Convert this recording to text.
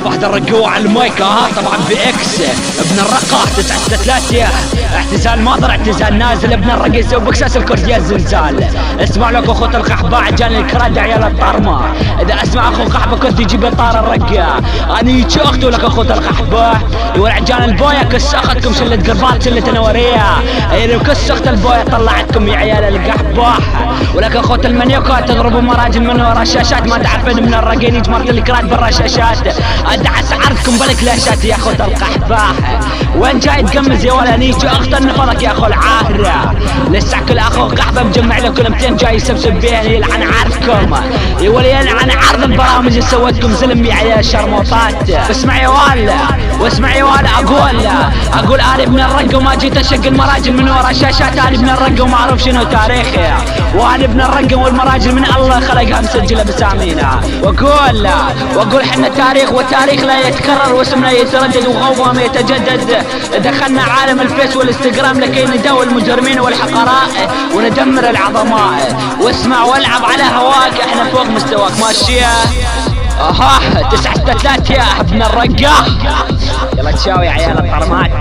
فهد الرقوع على المايك طبعا بإكس ابن الرقة 963 اعتزال ماضر اعتزال نازل ابن الرقة يسوي بكساس الكردية الزلزال. اسمع لك اخوة القحبة جاني الكراد عيال الطرمة. اذا اسمع اخو قحبة كنت يجيب طار الرقة انا يتشوختوا لك اخوة القحبة يولع جان البويا كسختكم شلة قربات شلة نورية اذا كسخت البويا طلعتكم يا عيال القحبة. ولك اخوة المنيوكة تضربوا مراجل من ورا الشاشات ما تعرفين من الرقين يجمرت الكراد برا الشاشات ادعس عرضكم بالكلاشات يا اخوة القحبة. وين جاي تقمز يا ولا نيجي اخطر نفرك يا اخو العاهرة لسه كل اخو قحبة مجمع لكم 200 جاي يسبسب بيه يلعن عرضكم يا ولي يلعن عرض البرامج اللي سويتكم زلم يا عيال الشرموطات. اسمع يا والا واسمع يا والا اقول انا ابن الرقة وما جيت اشق المراجل من ورا الشاشات. انا ابن الرقة وما اعرف شنو تاريخي وانا ابن الرقة والمراجل من الله خلقها مسجلة بسامينا. واقول حنا تاريخ والتاريخ لا يتكرر واسمنا يتردد وغوبهم يتجدد. دخلنا عالم الفيس والانستغرام لكي نداوي المجرمين والحقراء وندمر العظماء. واسمع والعب على هواك احنا فوق مستواك ماشية 963 يا ابن الرقة. يلا تشاوي يا عيال الطرمات.